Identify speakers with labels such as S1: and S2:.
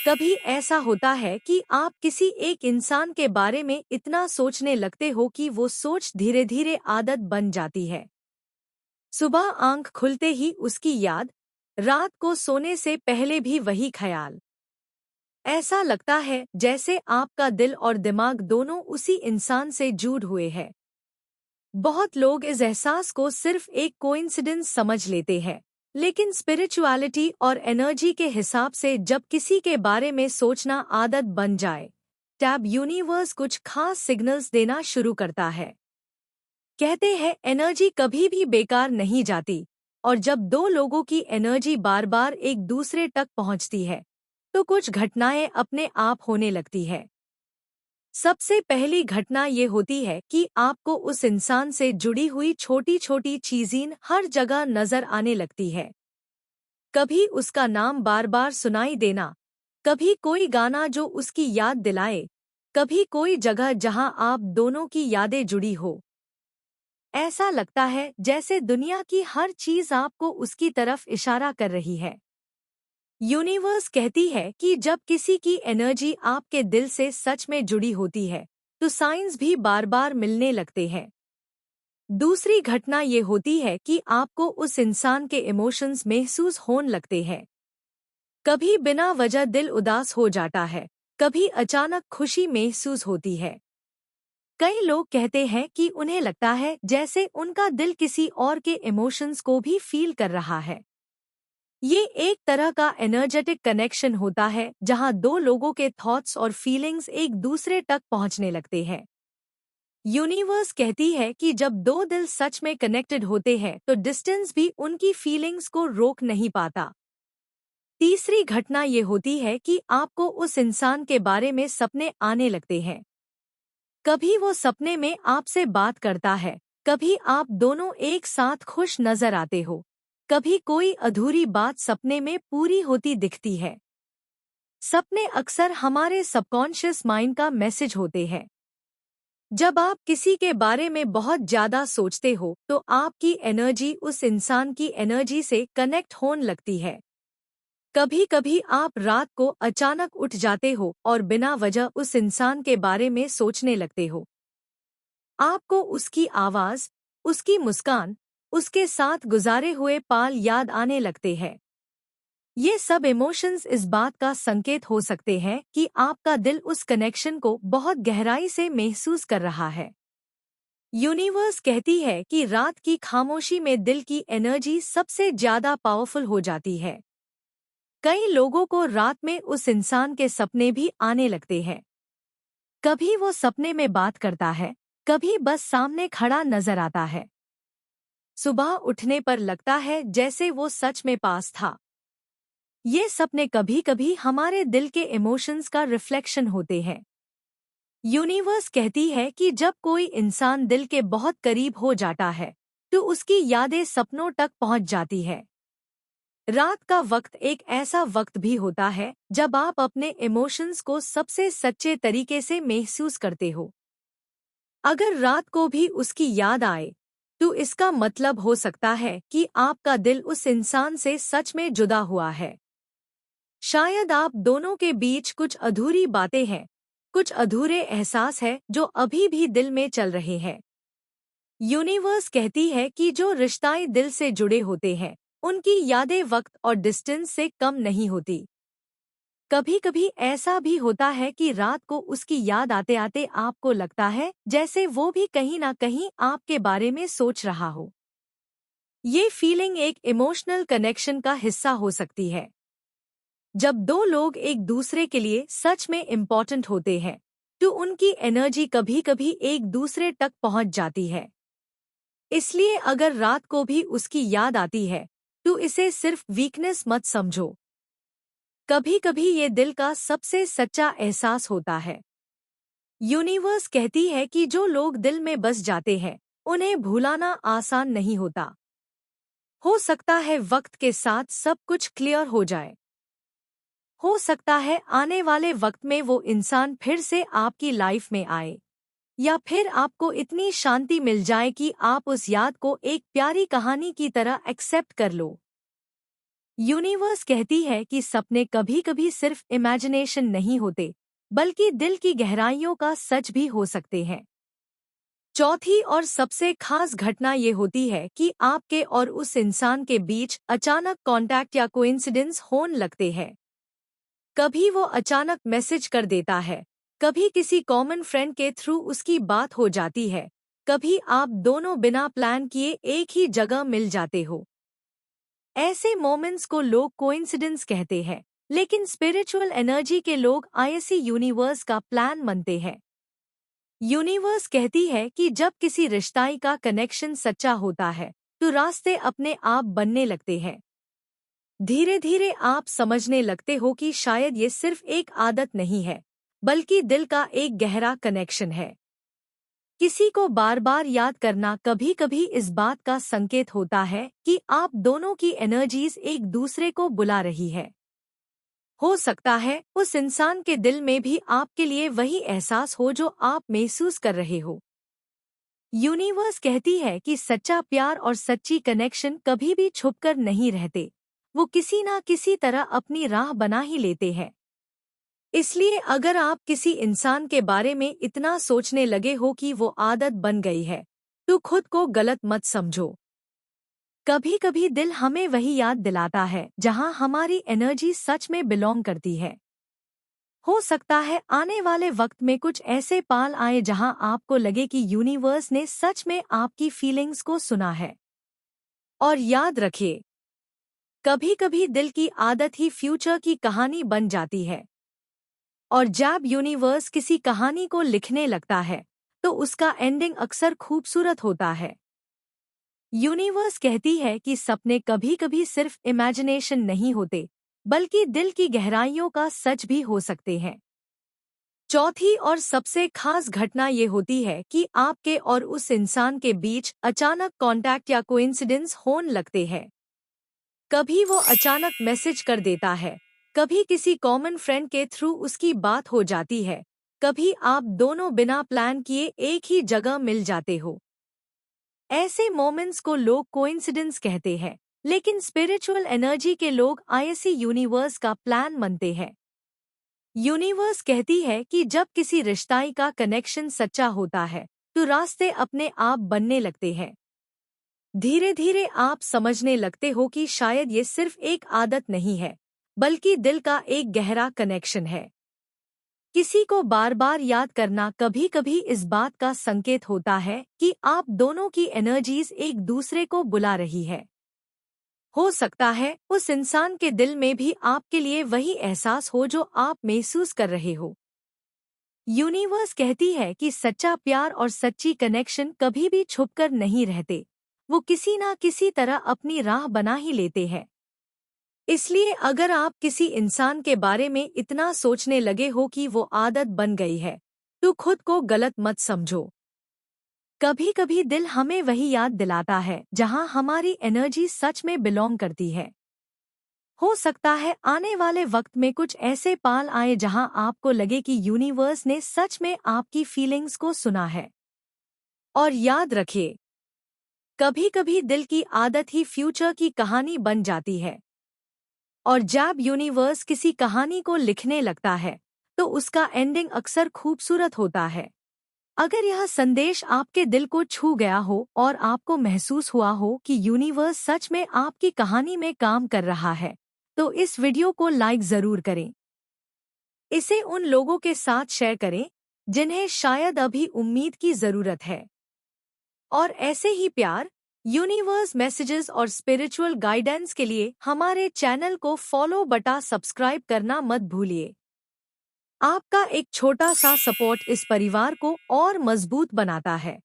S1: कभी ऐसा होता है कि आप किसी एक इंसान के बारे में इतना सोचने लगते हो कि वो सोच धीरे धीरे आदत बन जाती है। सुबह आंख खुलते ही उसकी याद, रात को सोने से पहले भी वही ख्याल। ऐसा लगता है जैसे आपका दिल और दिमाग दोनों उसी इंसान से जुड़ हुए हैं। बहुत लोग इस एहसास को सिर्फ एक कोइंसिडेंस समझ लेते हैं, लेकिन स्पिरिचुअलिटी और एनर्जी के हिसाब से जब किसी के बारे में सोचना आदत बन जाए, तब यूनिवर्स कुछ खास सिग्नल्स देना शुरू करता है। कहते हैं एनर्जी कभी भी बेकार नहीं जाती, और जब दो लोगों की एनर्जी बार बार एक दूसरे तक पहुंचती है, तो कुछ घटनाएं अपने आप होने लगती है। सबसे पहली घटना ये होती है कि आपको उस इंसान से जुड़ी हुई छोटी छोटी चीज़ें हर जगह नजर आने लगती है। कभी उसका नाम बार बार सुनाई देना, कभी कोई गाना जो उसकी याद दिलाए, कभी कोई जगह जहां आप दोनों की यादें जुड़ी हो। ऐसा लगता है जैसे दुनिया की हर चीज आपको उसकी तरफ इशारा कर रही है। यूनिवर्स कहती है कि जब किसी की एनर्जी आपके दिल से सच में जुड़ी होती है, तो साइंस भी बार बार मिलने लगते हैं। दूसरी घटना ये होती है कि आपको उस इंसान के इमोशंस महसूस होने लगते हैं। कभी बिना वजह दिल उदास हो जाता है, कभी अचानक खुशी महसूस होती है। कई लोग कहते हैं कि उन्हें लगता है जैसे उनका दिल किसी और के इमोशंस को भी फील कर रहा है। ये एक तरह का एनर्जेटिक कनेक्शन होता है जहां दो लोगों के थॉट्स और फीलिंग्स एक दूसरे तक पहुंचने लगते हैं। यूनिवर्स कहती है कि जब दो दिल सच में कनेक्टेड होते हैं तो डिस्टेंस भी उनकी फीलिंग्स को रोक नहीं पाता। तीसरी घटना ये होती है कि आपको उस इंसान के बारे में सपने आने लगते हैं। कभी वो सपने में आपसे बात करता है, कभी आप दोनों एक साथ खुश नजर आते हो, कभी कोई अधूरी बात सपने में पूरी होती दिखती है। सपने अक्सर हमारे सबकॉन्शियस माइंड का मैसेज होते हैं। जब आप किसी के बारे में बहुत ज्यादा सोचते हो तो आपकी एनर्जी उस इंसान की एनर्जी से कनेक्ट होने लगती है। कभी कभी आप रात को अचानक उठ जाते हो और बिना वजह उस इंसान के बारे में सोचने लगते हो। आपको उसकी आवाज, उसकी मुस्कान, उसके साथ गुजारे हुए पाल याद आने लगते हैं। ये सब इमोशंस इस बात का संकेत हो सकते हैं कि आपका दिल उस कनेक्शन को बहुत गहराई से महसूस कर रहा है। यूनिवर्स कहती है कि रात की खामोशी में दिल की एनर्जी सबसे ज्यादा पावरफुल हो जाती है। कई लोगों को रात में उस इंसान के सपने भी आने लगते हैं। कभी वो सपने में बात करता है, कभी बस सामने खड़ा नजर आता है। सुबह उठने पर लगता है जैसे वो सच में पास था। ये सपने कभी कभी हमारे दिल के इमोशंस का रिफ्लेक्शन होते हैं। यूनिवर्स कहती है कि जब कोई इंसान दिल के बहुत करीब हो जाता है, तो उसकी यादें सपनों तक पहुंच जाती है। रात का वक्त एक ऐसा वक्त भी होता है जब आप अपने इमोशंस को सबसे सच्चे तरीके से महसूस करते हो। अगर रात को भी उसकी याद आए, तो इसका मतलब हो सकता है कि आपका दिल उस इंसान से सच में जुदा हुआ है। शायद आप दोनों के बीच कुछ अधूरी बातें हैं, कुछ अधूरे एहसास है जो अभी भी दिल में चल रहे हैं। यूनिवर्स कहती है कि जो रिश्ताएं दिल से जुड़े होते हैं, उनकी यादें वक्त और डिस्टेंस से कम नहीं होती। कभी कभी ऐसा भी होता है कि रात को उसकी याद आते आते आपको लगता है जैसे वो भी कहीं ना कहीं आपके बारे में सोच रहा हो। ये फीलिंग एक इमोशनल कनेक्शन का हिस्सा हो सकती है। जब दो लोग एक दूसरे के लिए सच में इम्पोर्टेंट होते हैं, तो उनकी एनर्जी कभी कभी एक दूसरे तक पहुंच जाती है। इसलिए अगर रात को भी उसकी याद आती है, तो इसे सिर्फ वीकनेस मत समझो। कभी कभी ये दिल का सबसे सच्चा एहसास होता है। यूनिवर्स कहती है कि जो लोग दिल में बस जाते हैं, उन्हें भुलाना आसान नहीं होता। हो सकता है वक्त के साथ सब कुछ क्लियर हो जाए। हो सकता है आने वाले वक्त में वो इंसान फिर से आपकी लाइफ में आए, या फिर आपको इतनी शांति मिल जाए कि आप उस याद को एक प्यारी कहानी की तरह एक्सेप्ट कर लो। यूनिवर्स कहती है कि सपने कभी कभी सिर्फ इमेजिनेशन नहीं होते, बल्कि दिल की गहराइयों का सच भी हो सकते हैं। चौथी और सबसे खास घटना ये होती है कि आपके और उस इंसान के बीच अचानक कांटेक्ट या कोइंसिडेंस होने लगते हैं। कभी वो अचानक मैसेज कर देता है, कभी किसी कॉमन फ्रेंड के थ्रू उसकी बात हो जाती है, कभी आप दोनों बिना प्लान किए एक ही जगह मिल जाते हो। ऐसे मोमेंट्स को लोग कोइंसिडेंस कहते हैं, लेकिन स्पिरिचुअल एनर्जी के लोग आईएससी यूनिवर्स का प्लान मानते हैं। यूनिवर्स कहती है कि जब किसी रिश्ताई का कनेक्शन सच्चा होता है, तो रास्ते अपने आप बनने लगते हैं। धीरे धीरे आप समझने लगते हो कि शायद ये सिर्फ एक आदत नहीं है, बल्कि दिल का एक गहरा कनेक्शन है। किसी को बार बार याद करना कभी कभी इस बात का संकेत होता है कि आप दोनों की एनर्जीज एक दूसरे को बुला रही है। हो सकता है उस इंसान के दिल में भी आपके लिए वही एहसास हो जो आप महसूस कर रहे हो। यूनिवर्स कहती है कि सच्चा प्यार और सच्ची कनेक्शन कभी भी छुपकर नहीं रहते, वो किसी ना किसी तरह अपनी राह बना ही लेते हैं। इसलिए अगर आप किसी इंसान के बारे में इतना सोचने लगे हो कि वो आदत बन गई है, तो खुद को गलत मत समझो। कभी कभी दिल हमें वही याद दिलाता है जहां हमारी एनर्जी सच में बिलोंग करती है। हो सकता है आने वाले वक्त में कुछ ऐसे पाल आए जहां आपको लगे कि यूनिवर्स ने सच में आपकी फीलिंग्स को सुना है। और याद रखिए, कभी कभी दिल की आदत ही फ्यूचर की कहानी बन जाती है। और जब यूनिवर्स किसी कहानी को लिखने लगता है, तो उसका एंडिंग अक्सर खूबसूरत होता है। यूनिवर्स कहती है कि सपने कभी कभी सिर्फ इमेजिनेशन नहीं होते, बल्कि दिल की गहराइयों का सच भी हो सकते हैं। चौथी और सबसे खास घटना ये होती है कि आपके और उस इंसान के बीच अचानक कांटेक्ट या कोइंसिडेंस होने लगते हैं। कभी वो अचानक मैसेज कर देता है, कभी किसी कॉमन फ्रेंड के थ्रू उसकी बात हो जाती है, कभी आप दोनों बिना प्लान किए एक ही जगह मिल जाते हो। ऐसे मोमेंट्स को लोग कोइंसिडेंस कहते हैं, लेकिन स्पिरिचुअल एनर्जी के लोग आईएससी यूनिवर्स का प्लान मानते हैं। यूनिवर्स कहती है कि जब किसी रिश्ताई का कनेक्शन सच्चा होता है, तो रास्ते अपने आप बनने लगते हैं। धीरे धीरे आप समझने लगते हो कि शायद ये सिर्फ एक आदत नहीं है, बल्कि दिल का एक गहरा कनेक्शन है। किसी को बार बार याद करना कभी कभी इस बात का संकेत होता है कि आप दोनों की एनर्जीज एक दूसरे को बुला रही है। हो सकता है उस इंसान के दिल में भी आपके लिए वही एहसास हो जो आप महसूस कर रहे हो। यूनिवर्स कहती है कि सच्चा प्यार और सच्ची कनेक्शन कभी भी छुपकर नहीं रहते, वो किसी ना किसी तरह अपनी राह बना ही लेते हैं। इसलिए अगर आप किसी इंसान के बारे में इतना सोचने लगे हो कि वो आदत बन गई है, तो खुद को गलत मत समझो। कभी कभी दिल हमें वही याद दिलाता है जहां हमारी एनर्जी सच में बिलोंग करती है। हो सकता है आने वाले वक्त में कुछ ऐसे पाल आए जहां आपको लगे कि यूनिवर्स ने सच में आपकी फीलिंग्स को सुना है। और याद रखिए, कभी कभी दिल की आदत ही फ्यूचर की कहानी बन जाती है। और जब यूनिवर्स किसी कहानी को लिखने लगता है, तो उसका एंडिंग अक्सर खूबसूरत होता है। अगर यह संदेश आपके दिल को छू गया हो और आपको महसूस हुआ हो कि यूनिवर्स सच में आपकी कहानी में काम कर रहा है, तो इस वीडियो को लाइक जरूर करें। इसे उन लोगों के साथ शेयर करें जिन्हें शायद अभी उम्मीद की जरूरत है। और ऐसे ही प्यार, यूनिवर्स मैसेजेस और स्पिरिचुअल गाइडेंस के लिए हमारे चैनल को फॉलो बटा सब्सक्राइब करना मत भूलिए। आपका एक छोटा सा सपोर्ट इस परिवार को और मजबूत बनाता है।